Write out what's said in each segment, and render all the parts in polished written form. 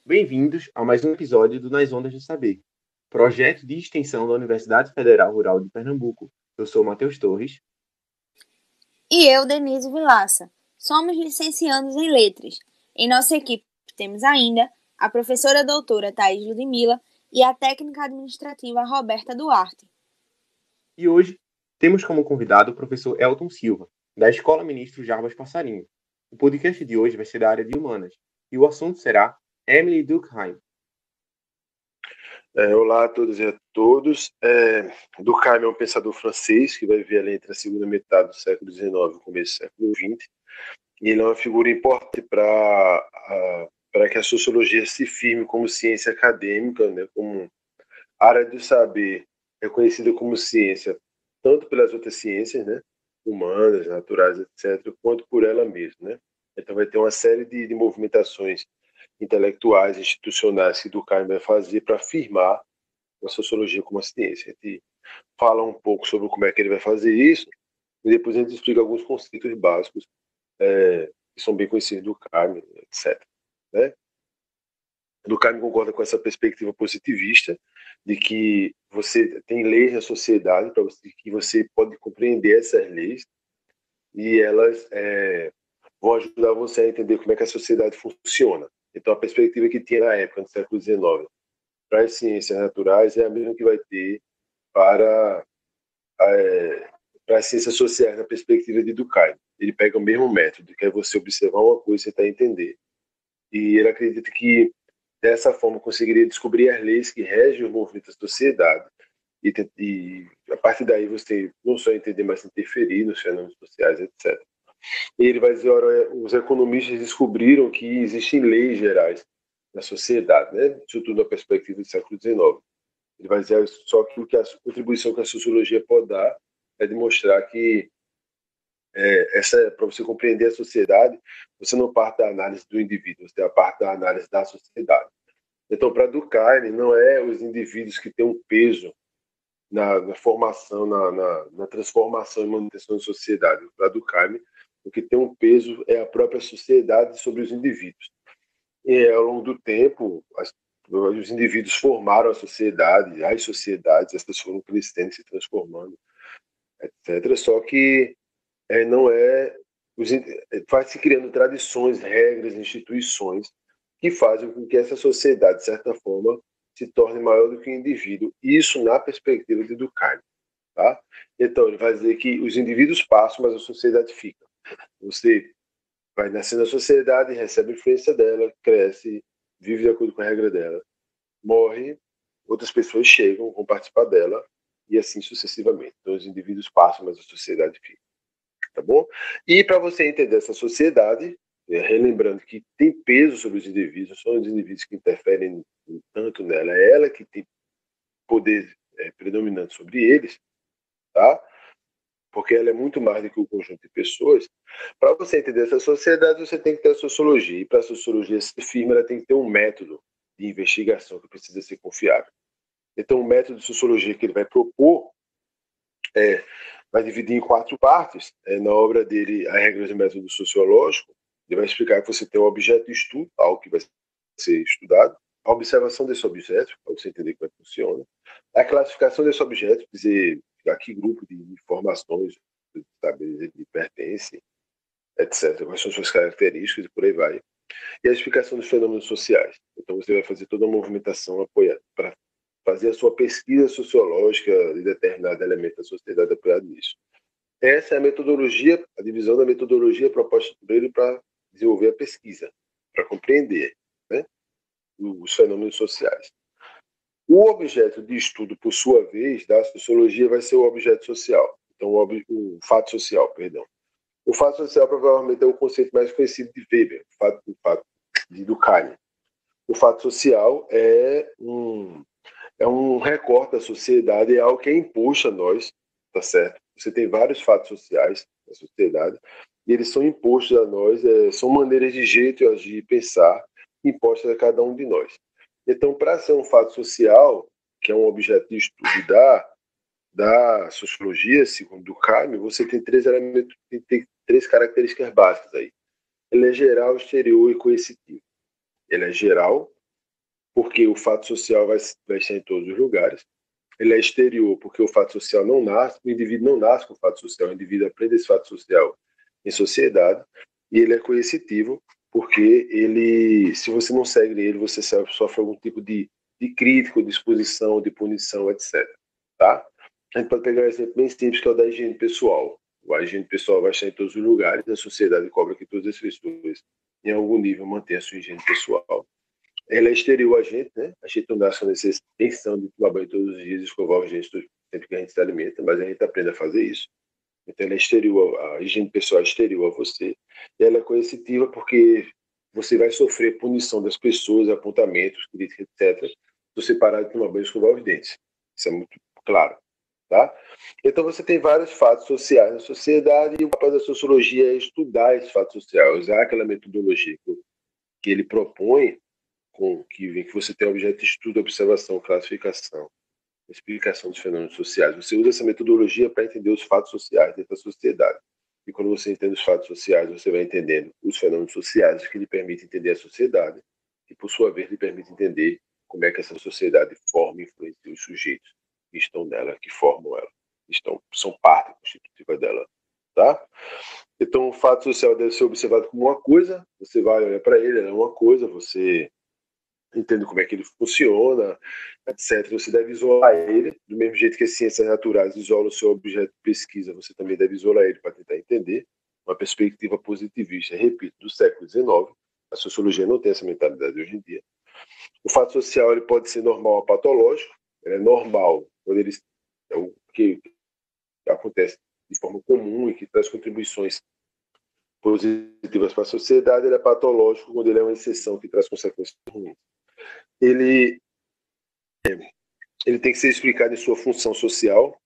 Bem-vindos a mais um episódio do Nas Ondas do Saber, projeto de extensão da Universidade Federal Rural de Pernambuco. Eu sou Matheus Torres. E eu, Denise Vilaça. Somos licenciandos em Letras. Em nossa equipe temos ainda a professora doutora Thaís Ludmila e a técnica administrativa Roberta Duarte. E hoje temos como convidado o professor Elton Silva, da Escola Ministro Jarbas Passarinho. O podcast de hoje vai ser da área de Humanas, e o assunto será Emily Durkheim. Olá a todas e a todos. Durkheim é um pensador francês que vai viver ali entre a segunda metade do século XIX e o começo do século XX. E ele é uma figura importante para que a sociologia se firme como ciência acadêmica, né, como área do saber reconhecida como ciência, tanto pelas outras ciências, né, humanas, naturais, etc., quanto por ela mesma. Né? Então vai ter uma série de movimentações intelectuais, institucionais que Durkheim vai fazer para afirmar a sociologia como uma ciência. A gente fala um pouco sobre como é que ele vai fazer isso e depois a gente explica alguns conceitos básicos que são bem conhecidos do Durkheim, etc. Né? Durkheim concorda com essa perspectiva positivista de que você tem leis na sociedade para você, que você pode compreender essas leis e elas vão ajudar você a entender como é que a sociedade funciona. Então, a perspectiva que tinha na época, no século XIX, para as ciências naturais é a mesma que vai ter para as ciências sociais, na perspectiva de Durkheim. Ele pega o mesmo método, que é você observar uma coisa e tentar entender. E ele acredita que, dessa forma, conseguiria descobrir as leis que regem os movimentos da sociedade. E a partir daí você não só entender, mas interferir nos fenômenos sociais, etc. E ele vai dizer, ora, os economistas descobriram que existem leis gerais na sociedade, né? Isso tudo na perspectiva do século XIX. Ele vai dizer só que a contribuição que a sociologia pode dar é demonstrar que para você compreender a sociedade, você não parte da análise do indivíduo, você parte da análise da sociedade. Então, para Durkheim, não é os indivíduos que têm um peso na formação, na transformação e manutenção da sociedade. Para Durkheim, o que tem um peso é a própria sociedade sobre os indivíduos. E ao longo do tempo, os indivíduos formaram a sociedade, as sociedades, essas foram crescendo, se transformando, etc. Só que não é... vai-se criando tradições, regras, instituições que fazem com que essa sociedade, de certa forma, se torne maior do que o indivíduo. Isso na perspectiva de Durkheim. Tá? Então, ele vai dizer que os indivíduos passam, mas a sociedade fica. Você vai nascer na sociedade, recebe a influência dela, cresce, vive de acordo com a regra dela, morre, outras pessoas chegam, vão participar dela, e assim sucessivamente. Então, os indivíduos passam, mas a sociedade fica. Tá bom? E para você entender essa sociedade, relembrando que tem peso sobre os indivíduos, são os indivíduos que interferem tanto nela, é ela que tem poder predominante sobre eles, tá? Porque ela é muito mais do que o conjunto de pessoas. Para você entender essa sociedade, você tem que ter a sociologia. E para a sociologia ser firme, ela tem que ter um método de investigação que precisa ser confiável. Então, o método de sociologia que ele vai propor vai dividir em 4 partes. Na obra dele, As Regras do Método Sociológico, ele vai explicar que você tem um objeto de estudo, algo que vai ser estudado, a observação desse objeto, para você entender como é que funciona, a classificação desse objeto, dizer a que grupo de informações, sabe, de pertence, etc. Quais são suas características e por aí vai. E a explicação dos fenômenos sociais. Então você vai fazer toda uma movimentação apoiada para fazer a sua pesquisa sociológica de determinado elemento da sociedade apoiado nisso. Essa é a metodologia, a divisão da metodologia proposta por ele para desenvolver a pesquisa, para compreender, né, os fenômenos sociais. O objeto de estudo, por sua vez, da sociologia vai ser o objeto social. Então, o fato social, perdão. O fato social provavelmente é o conceito mais conhecido de Weber, o fato de Durkheim. O fato social é um recorte da sociedade, é algo que é imposto a nós, tá certo? Você tem vários fatos sociais na sociedade e eles são impostos a nós, são maneiras de jeito, agir e pensar impostas a cada um de nós. Então, para ser um fato social, que é um objeto de estudo da sociologia, segundo Durkheim, você tem 3 elementos, tem 3 características básicas aí. Ele é geral, exterior e coercitivo. Ele é geral, porque o fato social vai estar em todos os lugares. Ele é exterior, porque o fato social não nasce, o indivíduo não nasce com o fato social, o indivíduo aprende esse fato social em sociedade. E ele é coercitivo, porque ele, se você não segue ele, você sofre algum tipo de crítica, de exposição, de punição, etc. Tá? A gente pode pegar um exemplo bem simples, que é o da higiene pessoal. A higiene pessoal vai estar em todos os lugares, a sociedade cobra que todas as pessoas, em algum nível, mantenham a sua higiene pessoal. Ela é exterior a gente, né? A gente não nasce com essa intenção de tomar banho todos os dias, escovar os dentes sempre que a gente se alimenta, mas a gente aprende a fazer isso. Então ela é exterior, a higiene pessoal é exterior a você. E ela é coercitiva porque você vai sofrer punição das pessoas, apontamentos, críticas, etc. Se você parar de tomar banho e escovar os dentes. Isso é muito claro. Tá? Então você tem vários fatos sociais na sociedade e o papel da sociologia é estudar esses fatos sociais, usar aquela metodologia que ele propõe, que você tem objeto de estudo, observação, classificação, explicação dos fenômenos sociais. Você usa essa metodologia para entender os fatos sociais dentro da sociedade. E quando você entende os fatos sociais, você vai entendendo os fenômenos sociais que lhe permitem entender a sociedade e, por sua vez, lhe permite entender como é que essa sociedade forma e influencia os sujeitos que estão nela, que formam ela, são parte constitutiva dela. Tá? Então, o fato social deve ser observado como uma coisa, você vai olhar para ele é uma coisa, você entende como é que ele funciona, etc. Você deve isolar ele, do mesmo jeito que as ciências naturais isolam o seu objeto de pesquisa, você também deve isolar ele para tentar entender uma perspectiva positivista, repito, do século XIX. A sociologia não tem essa mentalidade hoje em dia. O fato social ele pode ser normal ou patológico. Ele é normal quando ele é o que acontece de forma comum e que traz contribuições positivas para a sociedade. Ele é patológico quando ele é uma exceção que traz consequências ruins. Ele tem que ser explicado em sua função social,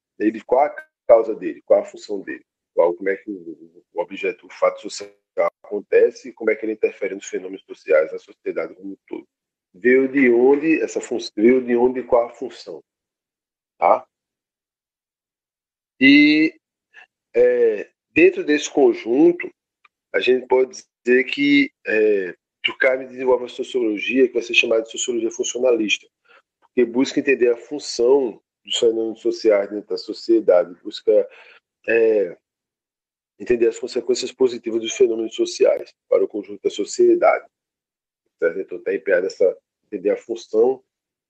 qual a causa dele, qual a função dele, como é que o objeto, o fato social acontece e como é que ele interfere nos fenômenos sociais, na sociedade como um todo. Veio de onde essa função, veio de onde e qual a função, tá? E dentro desse conjunto, a gente pode dizer que Durkheim desenvolve uma sociologia que vai ser chamada de sociologia funcionalista, que busca entender a função dos fenômenos sociais dentro da sociedade, busca entender as consequências positivas dos fenômenos sociais para o conjunto da sociedade. Então, está empenhado essa entender a função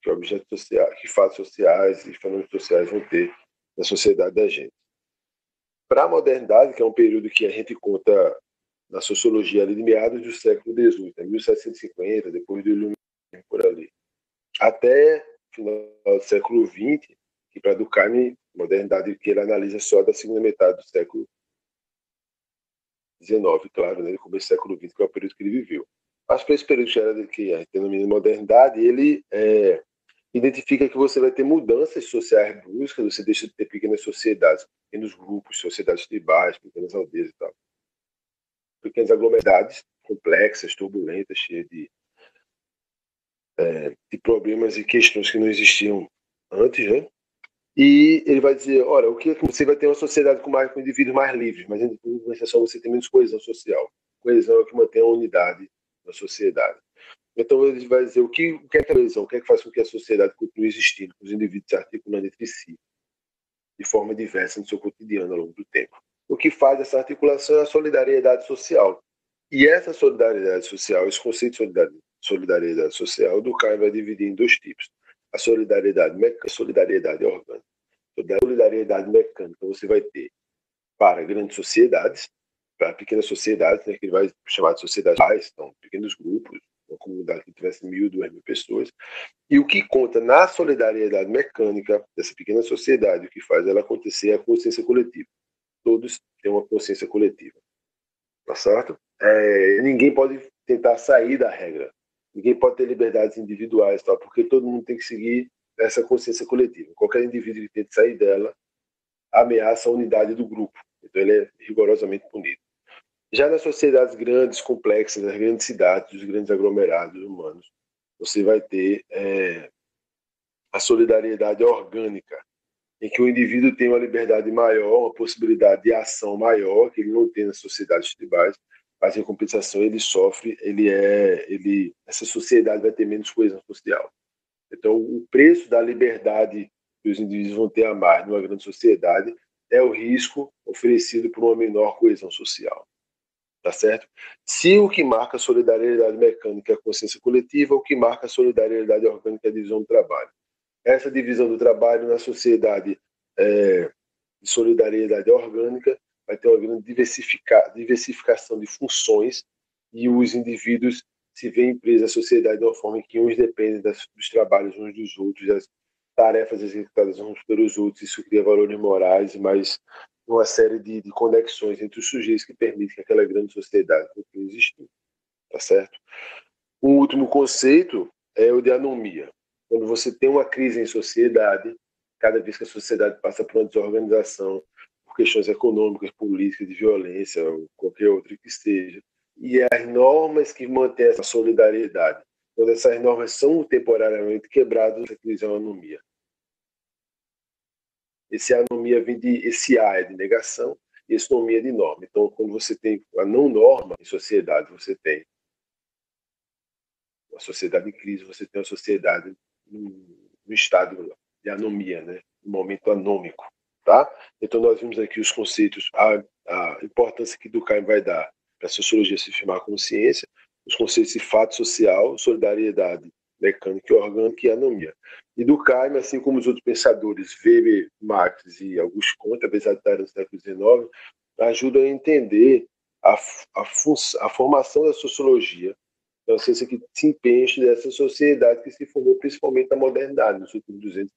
que objetos sociais, que fatos sociais e fenômenos sociais vão ter na sociedade da gente. Para a modernidade, que é um período que a gente conta na sociologia ali de meados do século XVIII, 1750, depois do Iluminismo, por ali, até final do século XX, que para Durkheim, modernidade que ele analisa só da segunda metade do século XIX, claro, né, no começo do século XX, que é o período que ele viveu. Mas para esse período que a gente denomina modernidade, ele identifica que você vai ter mudanças sociais bruscas, você deixa de ter pequenas sociedades, pequenos grupos, sociedades tribais, pequenas aldeias e tal. Pequenas aglomeradas complexas, turbulentas, cheias de problemas e questões que não existiam antes, né? E ele vai dizer, olha, o que você vai ter uma sociedade com indivíduos mais livres, mas com exceção você tem menos coesão social. Coesão é o que mantém a unidade da sociedade. Então ele vai dizer o que é a coesão, o que é que faz com que a sociedade continue existindo, com os indivíduos se articulando entre si, de forma diversa no seu cotidiano ao longo do tempo. O que faz essa articulação é a solidariedade social. E essa solidariedade social, esse conceito de solidariedade social, Durkheim vai dividir em dois tipos. A solidariedade mecânica e a solidariedade orgânica. A solidariedade mecânica você vai ter para grandes sociedades, para pequenas sociedades, né, que ele vai chamar de sociedades, então, pequenos grupos, uma comunidade que tivesse 1.000, 2.000 pessoas. E o que conta na solidariedade mecânica dessa pequena sociedade, o que faz ela acontecer é a consciência coletiva. Todos têm uma consciência coletiva. Tá certo? Ninguém pode tentar sair da regra. Ninguém pode ter liberdades individuais, tal, porque todo mundo tem que seguir essa consciência coletiva. Qualquer indivíduo que tente sair dela ameaça a unidade do grupo. Então ele é rigorosamente punido. Já nas sociedades grandes, complexas, nas grandes cidades, os grandes aglomerados humanos, você vai ter a solidariedade orgânica, em que o indivíduo tem uma liberdade maior, uma possibilidade de ação maior, que ele não tem nas sociedades tribais, mas em compensação ele sofre, essa sociedade vai ter menos coesão social. Então, o preço da liberdade que os indivíduos vão ter a mais numa grande sociedade é o risco oferecido por uma menor coesão social. Tá certo? Se o que marca a solidariedade mecânica é a consciência coletiva, o que marca a solidariedade orgânica é a divisão do trabalho. Essa divisão do trabalho na sociedade de solidariedade orgânica vai ter uma grande diversificação de funções e os indivíduos se veem presos à sociedade de uma forma em que uns dependem dos trabalhos uns dos outros, das tarefas executadas uns pelos outros. Isso cria valores morais, mas uma série de conexões entre os sujeitos que permitem que aquela grande sociedade continue existindo. Tá certo? Um último conceito é o de anomia. Quando você tem uma crise em sociedade, cada vez que a sociedade passa por uma desorganização, por questões econômicas, políticas, de violência, ou qualquer outra que seja, e as normas que mantêm essa solidariedade, quando essas normas são temporariamente quebradas, essa crise é uma anomia. Esse anomia vem esse A é de negação, e esse anomia é de norma. Então, quando você tem a não norma em sociedade, você tem uma sociedade em crise, você tem uma sociedade no estado de anomia, né? Um momento anômico, tá? Então, nós vimos aqui os conceitos, a importância que Durkheim vai dar para a sociologia se firmar como ciência, os conceitos de fato social, solidariedade mecânica e orgânica e anomia. E Durkheim, assim como os outros pensadores, Weber, Marx e Auguste Comte, apesar de estar no século XIX, ajudam a entender a formação da sociologia, é uma ciência que se empenha dessa sociedade que se formou principalmente na modernidade, nos últimos 200,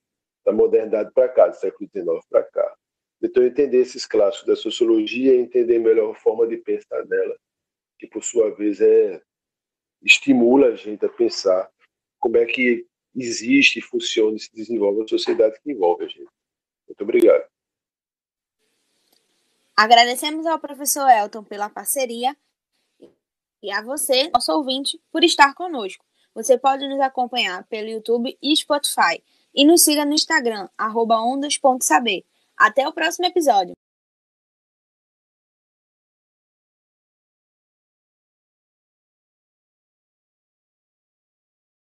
da modernidade para cá, do século XIX para cá. Então, entender esses clássicos da sociologia e entender melhor a forma de pensar dela, que, por sua vez, estimula a gente a pensar como é que existe, funciona e se desenvolve a sociedade que envolve a gente. Muito obrigado. Agradecemos ao professor Elton pela parceria e a você, nosso ouvinte, por estar conosco. Você pode nos acompanhar pelo YouTube e Spotify. E nos siga no Instagram, @ondas.saber. Até o próximo episódio.